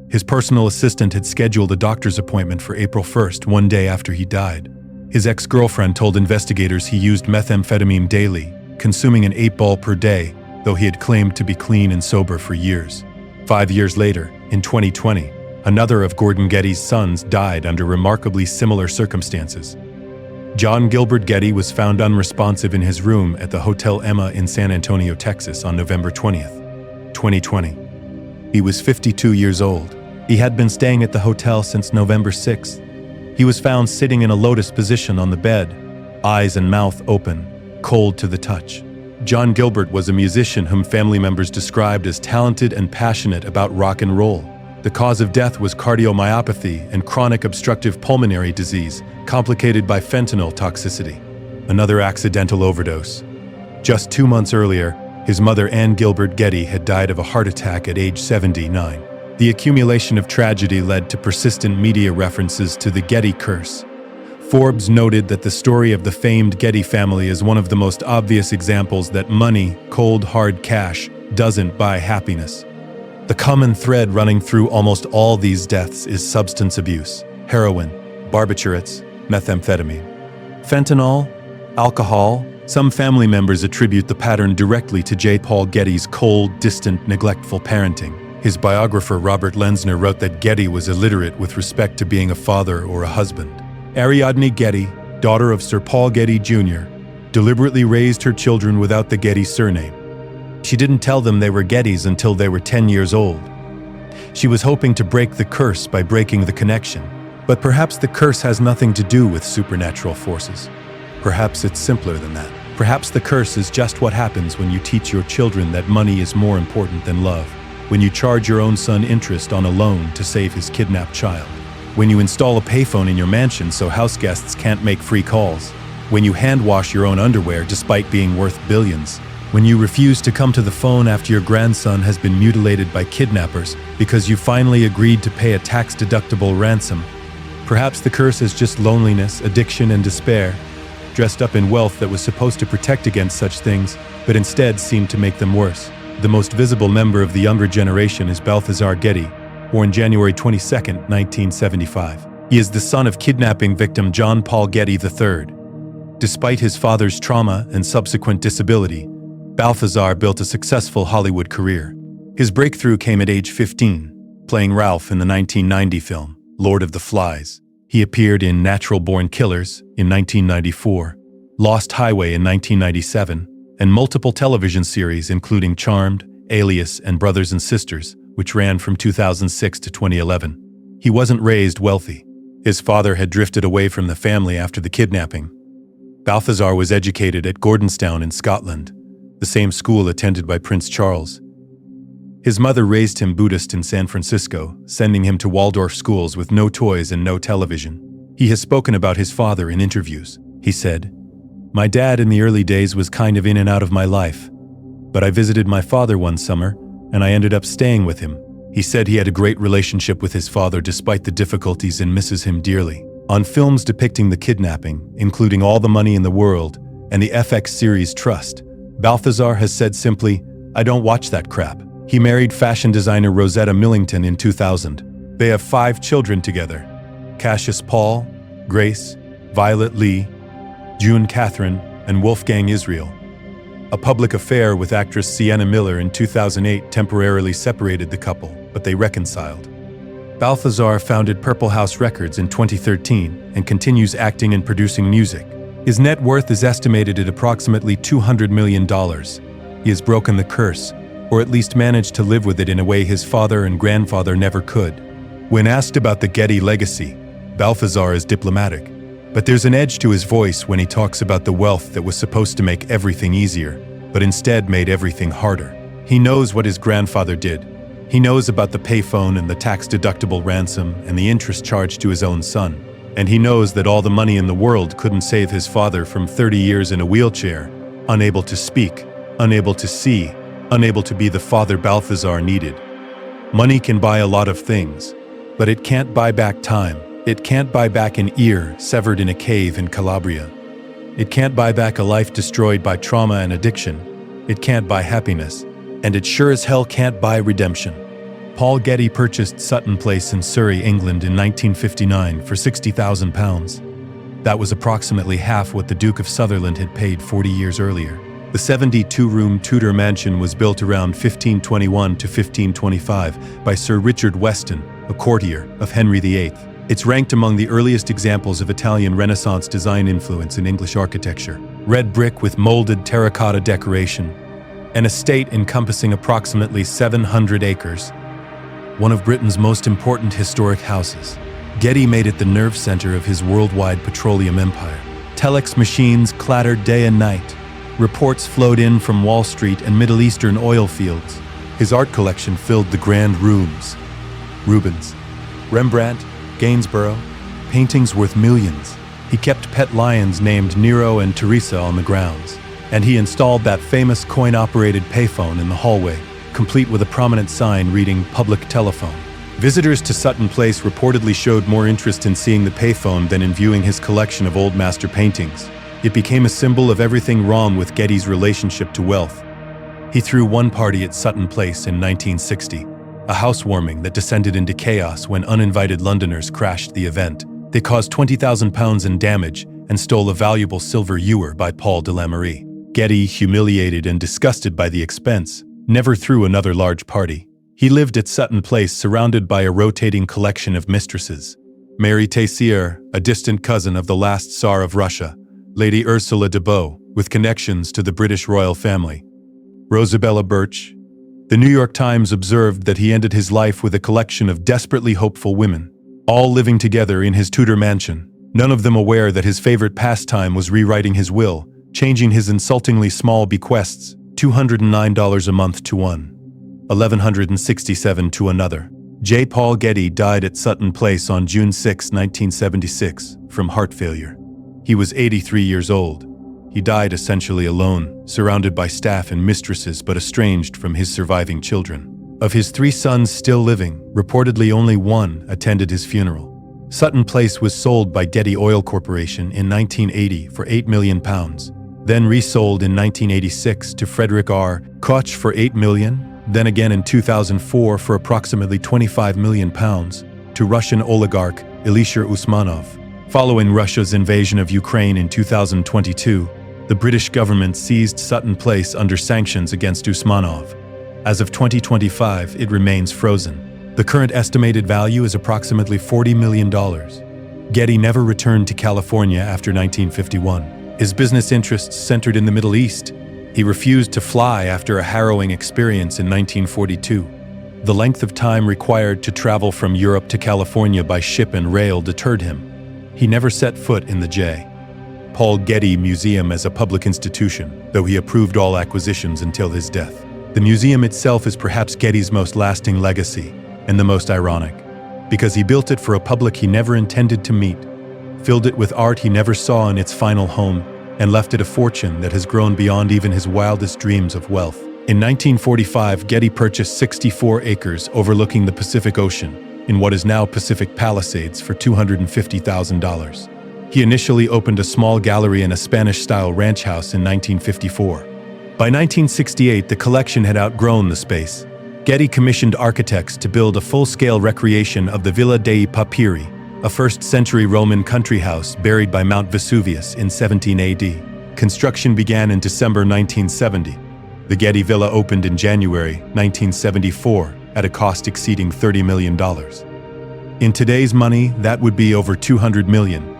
His personal assistant had scheduled a doctor's appointment for April 1st, one day after he died. His ex-girlfriend told investigators he used methamphetamine daily, consuming an 8-ball per day, though he had claimed to be clean and sober for years. 5 years later, in 2020, another of Gordon Getty's sons died under remarkably similar circumstances. John Gilbert Getty was found unresponsive in his room at the Hotel Emma in San Antonio, Texas on November 20th, 2020. He was 52 years old. He had been staying at the hotel since November 6th. He was found sitting in a lotus position on the bed, eyes and mouth open, cold to the touch. John Gilbert was a musician whom family members described as talented and passionate about rock and roll. The cause of death was cardiomyopathy and chronic obstructive pulmonary disease, complicated by fentanyl toxicity. Another accidental overdose. Just 2 months earlier, his mother, Ann Gilbert Getty, had died of a heart attack at age 79. The accumulation of tragedy led to persistent media references to the Getty curse. Forbes noted that the story of the famed Getty family is one of the most obvious examples that money, cold hard cash, doesn't buy happiness. The common thread running through almost all these deaths is substance abuse: heroin, barbiturates, methamphetamine, fentanyl, alcohol. Some family members attribute the pattern directly to J. Paul Getty's cold, distant, neglectful parenting. His biographer Robert Lenzner wrote that Getty was illiterate with respect to being a father or a husband. Ariadne Getty, daughter of Sir Paul Getty Jr., deliberately raised her children without the Getty surname. She didn't tell them they were Gettys until they were 10 years old. She was hoping to break the curse by breaking the connection. But perhaps the curse has nothing to do with supernatural forces. Perhaps it's simpler than that. Perhaps the curse is just what happens when you teach your children that money is more important than love. When you charge your own son interest on a loan to save his kidnapped child. When you install a payphone in your mansion so house guests can't make free calls. When you hand wash your own underwear despite being worth billions. When you refuse to come to the phone after your grandson has been mutilated by kidnappers because you finally agreed to pay a tax-deductible ransom. Perhaps the curse is just loneliness, addiction, and despair, dressed up in wealth that was supposed to protect against such things, but instead seemed to make them worse. The most visible member of the younger generation is Balthazar Getty, born January 22, 1975. He is the son of kidnapping victim John Paul Getty III. Despite his father's trauma and subsequent disability, Balthazar built a successful Hollywood career. His breakthrough came at age 15, playing Ralph in the 1990 film, Lord of the Flies. He appeared in Natural Born Killers in 1994, Lost Highway in 1997, and multiple television series including Charmed, Alias, and Brothers and Sisters, which ran from 2006 to 2011. He wasn't raised wealthy. His father had drifted away from the family after the kidnapping. Balthazar was educated at Gordonstoun in Scotland, the same school attended by Prince Charles. His mother raised him Buddhist in San Francisco, sending him to Waldorf schools with no toys and no television. He has spoken about his father in interviews. He said, "My dad in the early days was kind of in and out of my life, but I visited my father one summer, and I ended up staying with him." He said he had a great relationship with his father despite the difficulties and misses him dearly. On films depicting the kidnapping, including All the Money in the World and the FX series Trust, Balthazar has said simply, "I don't watch that crap." He married fashion designer Rosetta Millington in 2000. They have 5 children together: Cassius Paul, Grace, Violet Lee, June Catherine, and Wolfgang Israel. A public affair with actress Sienna Miller in 2008 temporarily separated the couple, but they reconciled. Balthazar founded Purple House Records in 2013 and continues acting and producing music. His net worth is estimated at approximately $200 million. He has broken the curse, or at least managed to live with it in a way his father and grandfather never could. When asked about the Getty legacy, Balthazar is diplomatic, but there's an edge to his voice when he talks about the wealth that was supposed to make everything easier, but instead made everything harder. He knows what his grandfather did. He knows about the payphone and the tax-deductible ransom and the interest charged to his own son. And he knows that all the money in the world couldn't save his father from 30 years in a wheelchair, unable to speak, unable to see, unable to be the father Balthazar needed. Money can buy a lot of things, but it can't buy back time. It can't buy back an ear severed in a cave in Calabria. It can't buy back a life destroyed by trauma and addiction. It can't buy happiness, and it sure as hell can't buy redemption. Paul Getty purchased Sutton Place in Surrey, England in 1959 for £60,000. That was approximately half what the Duke of Sutherland had paid 40 years earlier. The 72-room Tudor mansion was built around 1521 to 1525 by Sir Richard Weston, a courtier of Henry VIII. It's ranked among the earliest examples of Italian Renaissance design influence in English architecture. Red brick with molded terracotta decoration. An estate encompassing approximately 700 acres. One of Britain's most important historic houses. Getty made it the nerve center of his worldwide petroleum empire. Telex machines clattered day and night. Reports flowed in from Wall Street and Middle Eastern oil fields. His art collection filled the grand rooms. Rubens, Rembrandt, Gainsborough, paintings worth millions. He kept pet lions named Nero and Teresa on the grounds. And he installed that famous coin-operated payphone in the hallway, complete with a prominent sign reading "Public Telephone." Visitors to Sutton Place reportedly showed more interest in seeing the payphone than in viewing his collection of old master paintings. It became a symbol of everything wrong with Getty's relationship to wealth. He threw one party at Sutton Place in 1960, a housewarming that descended into chaos when uninvited Londoners crashed the event. They caused £20,000 in damage and stole a valuable silver ewer by Paul de la Marie. Getty, humiliated and disgusted by the expense, never threw another large party. He lived at Sutton Place surrounded by a rotating collection of mistresses. Mary Tessier, a distant cousin of the last Tsar of Russia, Lady Ursula de Beau, with connections to the British royal family. Rosabella Birch. The New York Times observed that he ended his life with a collection of desperately hopeful women, all living together in his Tudor mansion, none of them aware that his favorite pastime was rewriting his will, changing his insultingly small bequests, $209 a month to one, $1,167 to another. J. Paul Getty died at Sutton Place on June 6, 1976, from heart failure. He was 83 years old. He died essentially alone, surrounded by staff and mistresses but estranged from his surviving children. Of his 3 sons still living, reportedly only one attended his funeral. Sutton Place was sold by Getty Oil Corporation in 1980 for £8 million, then resold in 1986 to Frederick R. Koch for $8 million, then again in 2004 for approximately £25 million to Russian oligarch Ilyusha Usmanov. Following Russia's invasion of Ukraine in 2022, the British government seized Sutton Place under sanctions against Usmanov. As of 2025, it remains frozen. The current estimated value is approximately $40 million. Getty never returned to California after 1951. His business interests centered in the Middle East. He refused to fly after a harrowing experience in 1942. The length of time required to travel from Europe to California by ship and rail deterred him. He never set foot in the J. Paul Getty Museum as a public institution, though he approved all acquisitions until his death. The museum itself is perhaps Getty's most lasting legacy, and the most ironic, because he built it for a public he never intended to meet, filled it with art he never saw in its final home, and left it a fortune that has grown beyond even his wildest dreams of wealth. In 1945, Getty purchased 64 acres overlooking the Pacific Ocean, in what is now Pacific Palisades, for $250,000. He initially opened a small gallery in a Spanish-style ranch house in 1954. By 1968, the collection had outgrown the space. Getty commissioned architects to build a full-scale recreation of the Villa dei Papiri, a 1st-century Roman country house buried by Mount Vesuvius in 17 AD. Construction began in December 1970. The Getty Villa opened in January 1974 at a cost exceeding $30 million. In today's money, that would be over $200 million.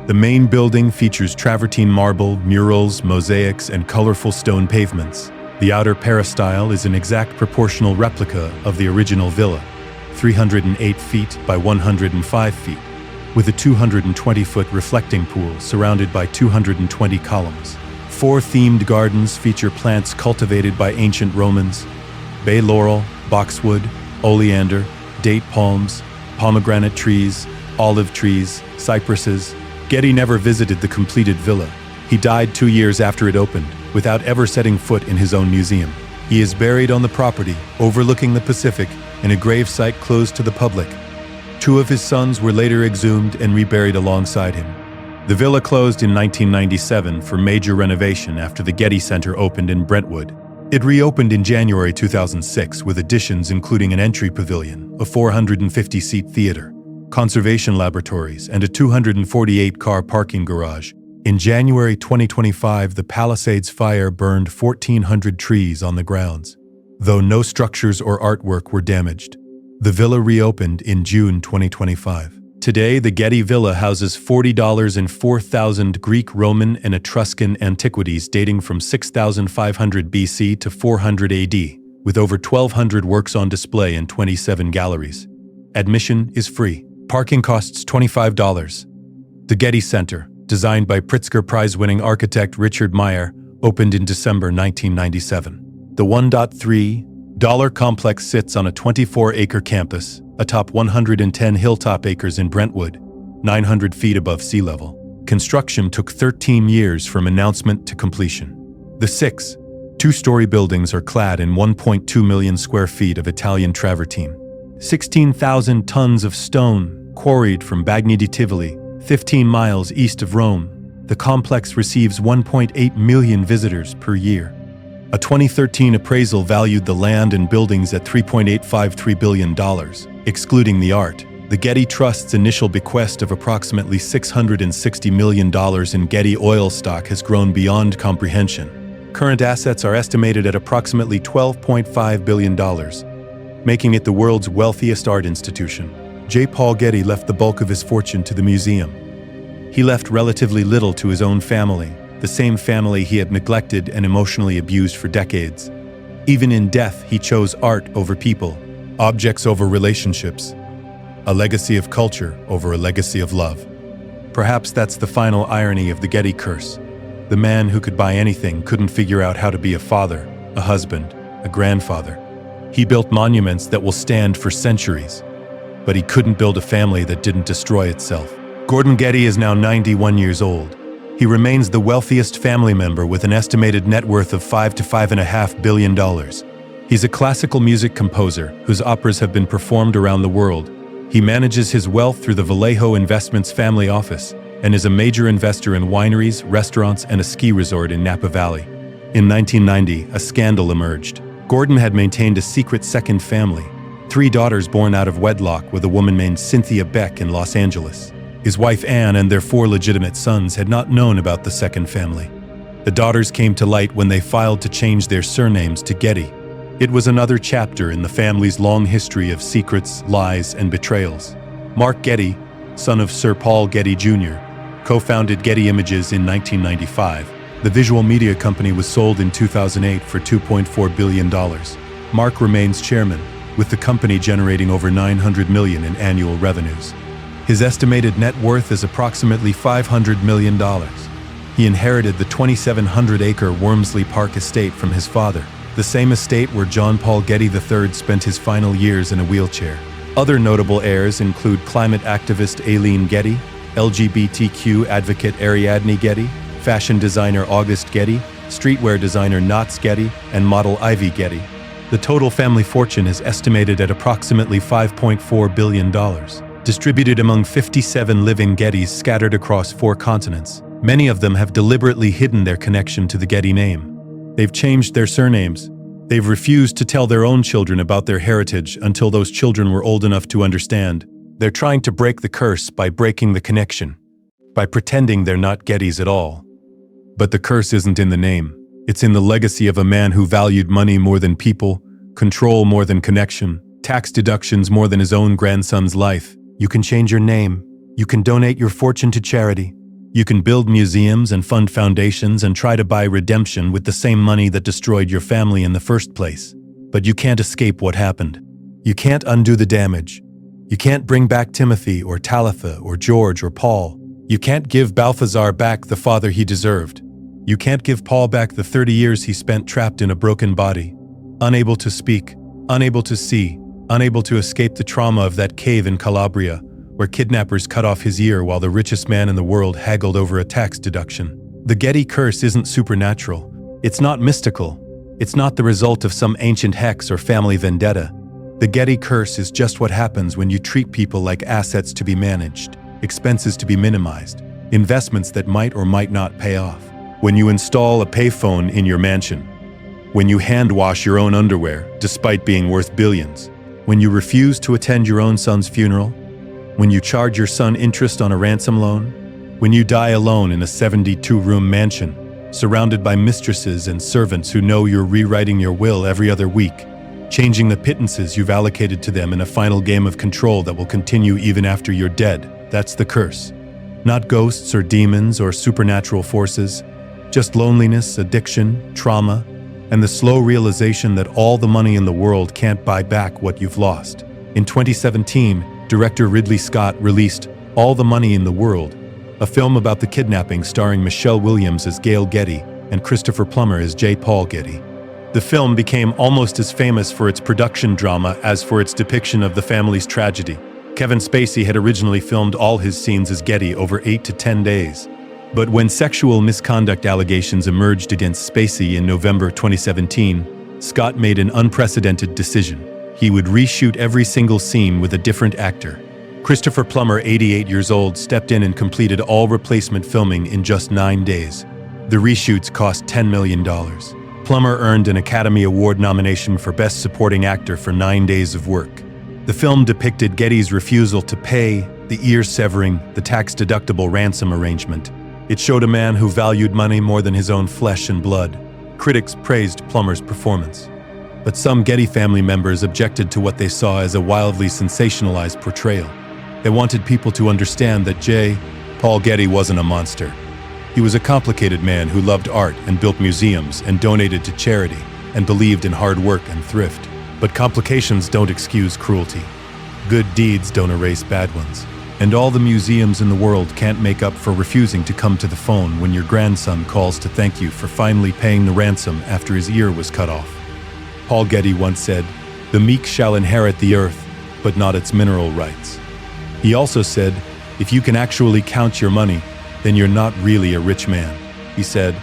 The main building features travertine marble, murals, mosaics, and colorful stone pavements. The outer peristyle is an exact proportional replica of the original villa, 308 feet by 105 feet, with a 220-foot reflecting pool surrounded by 220 columns. 4 themed gardens feature plants cultivated by ancient Romans: bay laurel, boxwood, oleander, date palms, pomegranate trees, olive trees, cypresses. Getty never visited the completed villa. He died 2 years after it opened, without ever setting foot in his own museum. He is buried on the property, overlooking the Pacific, in a gravesite closed to the public. 2 of his sons were later exhumed and reburied alongside him. The villa closed in 1997 for major renovation after the Getty Center opened in Brentwood. It reopened in January 2006 with additions including an entry pavilion, a 450-seat theater, conservation laboratories, and a 248-car parking garage. In January 2025, the Palisades fire burned 1,400 trees on the grounds, though no structures or artwork were damaged. The villa reopened in June 2025. Today, the Getty Villa houses $40 and 4,000 Greek, Roman, and Etruscan antiquities dating from 6,500 BC to 400 AD, with over 1,200 works on display in 27 galleries. Admission is free. Parking costs $25. The Getty Center, designed by Pritzker Prize-winning architect Richard Meyer, opened in December 1997. The $1.3 complex sits on a 24-acre campus, atop 110 hilltop acres in Brentwood, 900 feet above sea level. Construction took 13 years from announcement to completion. The 6 two-story buildings are clad in 1.2 million square feet of Italian travertine. 16,000 tons of stone, quarried from Bagni di Tivoli, 15 miles east of Rome. The complex receives 1.8 million visitors per year. A 2013 appraisal valued the land and buildings at $3.853 billion, excluding the art. The Getty Trust's initial bequest of approximately $660 million in Getty oil stock has grown beyond comprehension. Current assets are estimated at approximately $12.5 billion, making it the world's wealthiest art institution. J. Paul Getty left the bulk of his fortune to the museum. He left relatively little to his own family, the same family he had neglected and emotionally abused for decades. Even in death, he chose art over people, objects over relationships, a legacy of culture over a legacy of love. Perhaps that's the final irony of the Getty curse. The man who could buy anything couldn't figure out how to be a father, a husband, a grandfather. He built monuments that will stand for centuries, but he couldn't build a family that didn't destroy itself. Gordon Getty is now 91 years old. He remains the wealthiest family member with an estimated net worth of $5 to $5.5 billion. He's a classical music composer whose operas have been performed around the world. He manages his wealth through the Vallejo Investments family office and is a major investor in wineries, restaurants, and a ski resort in Napa Valley. In 1990, a scandal emerged. Gordon had maintained a secret second family, 3 daughters born out of wedlock with a woman named Cynthia Beck in Los Angeles. His wife Anne and their 4 legitimate sons had not known about the second family. The daughters came to light when they filed to change their surnames to Getty. It was another chapter in the family's long history of secrets, lies, and betrayals. Mark Getty, son of Sir Paul Getty Jr., co-founded Getty Images in 1995. The visual media company was sold in 2008 for $2.4 billion. Mark remains chairman, with the company generating over $900 million in annual revenues. His estimated net worth is approximately $500 million. He inherited the 2,700-acre Wormsley Park estate from his father, the same estate where John Paul Getty III spent his final years in a wheelchair. Other notable heirs include climate activist Aileen Getty, LGBTQ advocate Ariadne Getty, fashion designer August Getty, streetwear designer Knots Getty, and model Ivy Getty. The total family fortune is estimated at approximately $5.4 billion. Distributed among 57 living Gettys scattered across 4 continents. Many of them have deliberately hidden their connection to the Getty name. They've changed their surnames. They've refused to tell their own children about their heritage until those children were old enough to understand. They're trying to break the curse by breaking the connection, by pretending they're not Gettys at all. But the curse isn't in the name. It's in the legacy of a man who valued money more than people, control more than connection, tax deductions more than his own grandson's life. You can change your name. You can donate your fortune to charity. You can build museums and fund foundations and try to buy redemption with the same money that destroyed your family in the first place. But you can't escape what happened. You can't undo the damage. You can't bring back Timothy or Talitha or George or Paul. You can't give Balthazar back the father he deserved. You can't give Paul back the 30 years he spent trapped in a broken body, unable to speak, unable to see, unable to escape the trauma of that cave in Calabria, where kidnappers cut off his ear while the richest man in the world haggled over a tax deduction. The Getty curse isn't supernatural. It's not mystical. It's not the result of some ancient hex or family vendetta. The Getty curse is just what happens when you treat people like assets to be managed, expenses to be minimized, investments that might or might not pay off. When you install a payphone in your mansion, when you hand wash your own underwear despite being worth billions, when you refuse to attend your own son's funeral, when you charge your son interest on a ransom loan, when you die alone in a 72-room mansion, surrounded by mistresses and servants who know you're rewriting your will every other week, changing the pittances you've allocated to them in a final game of control that will continue even after you're dead. That's the curse. Not ghosts or demons or supernatural forces, just loneliness, addiction, trauma, and the slow realization that all the money in the world can't buy back what you've lost. In 2017, director Ridley Scott released All the Money in the World, a film about the kidnapping starring Michelle Williams as Gail Getty and Christopher Plummer as J. Paul Getty. The film became almost as famous for its production drama as for its depiction of the family's tragedy. Kevin Spacey had originally filmed all his scenes as Getty over 8 to 10 days. But when sexual misconduct allegations emerged against Spacey in November 2017, Scott made an unprecedented decision. He would reshoot every single scene with a different actor. Christopher Plummer, 88 years old, stepped in and completed all replacement filming in just 9 days. The reshoots cost $10 million. Plummer earned an Academy Award nomination for Best Supporting Actor for 9 days of work. The film depicted Getty's refusal to pay, the ear-severing, the tax-deductible ransom arrangement. It showed a man who valued money more than his own flesh and blood. Critics praised Plummer's performance. But some Getty family members objected to what they saw as a wildly sensationalized portrayal. They wanted people to understand that J. Paul Getty wasn't a monster. He was a complicated man who loved art and built museums and donated to charity and believed in hard work and thrift. But complications don't excuse cruelty. Good deeds don't erase bad ones. And all the museums in the world can't make up for refusing to come to the phone when your grandson calls to thank you for finally paying the ransom after his ear was cut off. Paul Getty once said, "The meek shall inherit the earth, but not its mineral rights." He also said, "If you can actually count your money, then you're not really a rich man." He said,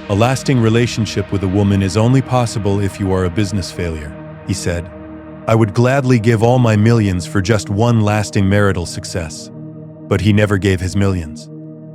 "A lasting relationship with a woman is only possible if you are a business failure." He said, "I would gladly give all my millions for just one lasting marital success." But he never gave his millions.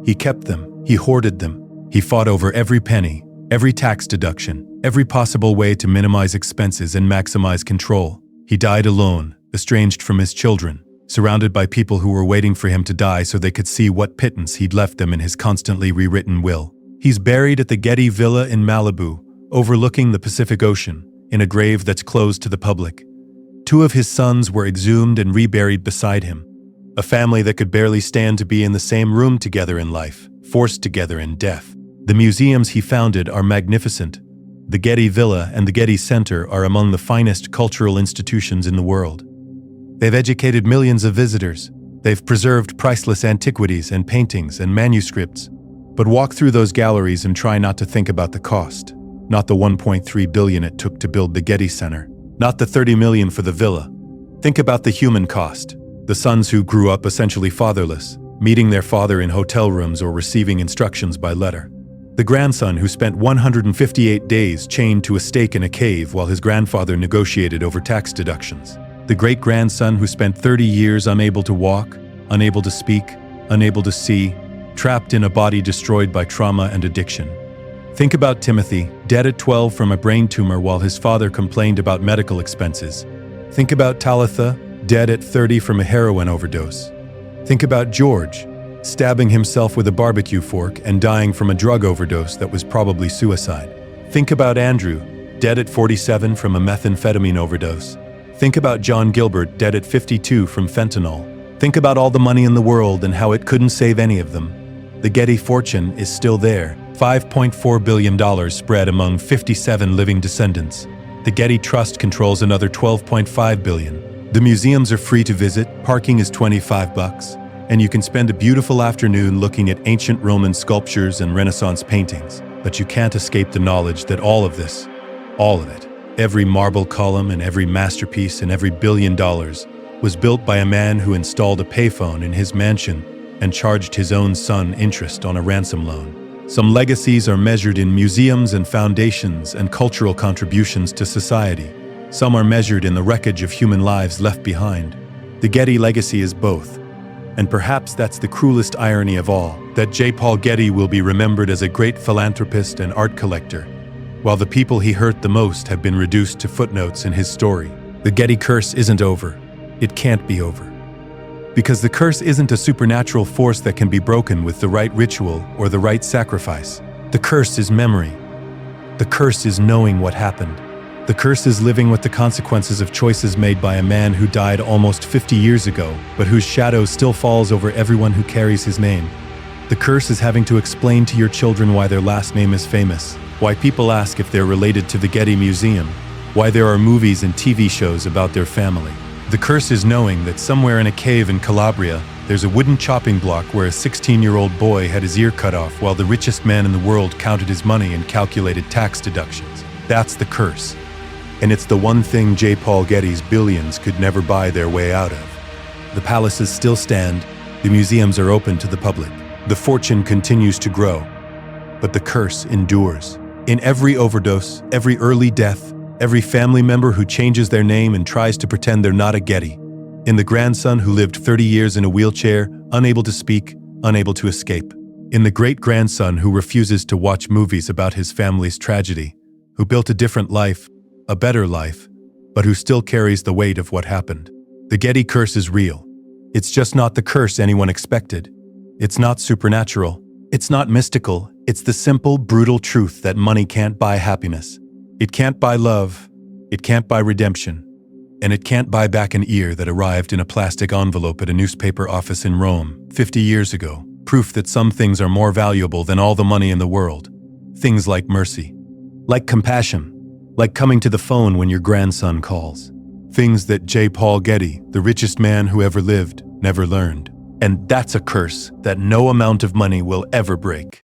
He kept them, he hoarded them, he fought over every penny, every tax deduction, every possible way to minimize expenses and maximize control. He died alone, estranged from his children, surrounded by people who were waiting for him to die so they could see what pittance he'd left them in his constantly rewritten will. He's buried at the Getty Villa in Malibu, overlooking the Pacific Ocean, in a grave that's closed to the public. 2 of his sons were exhumed and reburied beside him. A family that could barely stand to be in the same room together in life, forced together in death. The museums he founded are magnificent. The Getty Villa and the Getty Center are among the finest cultural institutions in the world. They've educated millions of visitors. They've preserved priceless antiquities and paintings and manuscripts. But walk through those galleries and try not to think about the cost. Not the $1.3 billion it took to build the Getty Center. Not the $30 million for the villa. Think about the human cost. The sons who grew up essentially fatherless, meeting their father in hotel rooms or receiving instructions by letter. The grandson who spent 158 days chained to a stake in a cave while his grandfather negotiated over tax deductions. The great-grandson who spent 30 years unable to walk, unable to speak, unable to see, trapped in a body destroyed by trauma and addiction. Think about Timothy, dead at 12 from a brain tumor while his father complained about medical expenses. Think about Talitha, dead at 30 from a heroin overdose. Think about George, stabbing himself with a barbecue fork and dying from a drug overdose that was probably suicide. Think about Andrew, dead at 47 from a methamphetamine overdose. Think about John Gilbert, dead at 52 from fentanyl. Think about all the money in the world and how it couldn't save any of them. The Getty fortune is still there, $5.4 billion spread among 57 living descendants. The Getty Trust controls another $12.5 billion. The museums are free to visit, parking is $25, and you can spend a beautiful afternoon looking at ancient Roman sculptures and Renaissance paintings. But you can't escape the knowledge that all of this, all of it, every marble column and every masterpiece and every $1 billion was built by a man who installed a payphone in his mansion and charged his own son interest on a ransom loan. Some legacies are measured in museums and foundations and cultural contributions to society. Some are measured in the wreckage of human lives left behind. The Getty legacy is both. And perhaps that's the cruelest irony of all, that J. Paul Getty will be remembered as a great philanthropist and art collector, while the people he hurt the most have been reduced to footnotes in his story. The Getty curse isn't over. It can't be over. Because the curse isn't a supernatural force that can be broken with the right ritual or the right sacrifice. The curse is memory. The curse is knowing what happened. The curse is living with the consequences of choices made by a man who died almost 50 years ago, but whose shadow still falls over everyone who carries his name. The curse is having to explain to your children why their last name is famous, why people ask if they're related to the Getty Museum, why there are movies and TV shows about their family. The curse is knowing that somewhere in a cave in Calabria, there's a wooden chopping block where a 16-year-old boy had his ear cut off while the richest man in the world counted his money and calculated tax deductions. That's the curse. And it's the one thing J. Paul Getty's billions could never buy their way out of. The palaces still stand, the museums are open to the public. The fortune continues to grow, but the curse endures. In every overdose, every early death, every family member who changes their name and tries to pretend they're not a Getty. In the grandson who lived 30 years in a wheelchair, unable to speak, unable to escape. In the great-grandson who refuses to watch movies about his family's tragedy, who built a different life, a better life, but who still carries the weight of what happened. The Getty curse is real. It's just not the curse anyone expected. It's not supernatural. It's not mystical. It's the simple, brutal truth that money can't buy happiness. It can't buy love. It can't buy redemption. And it can't buy back an ear that arrived in a plastic envelope at a newspaper office in Rome 50 years ago. Proof that some things are more valuable than all the money in the world. Things like mercy, like compassion, like coming to the phone when your grandson calls. Things that J. Paul Getty, the richest man who ever lived, never learned. And that's a curse that no amount of money will ever break.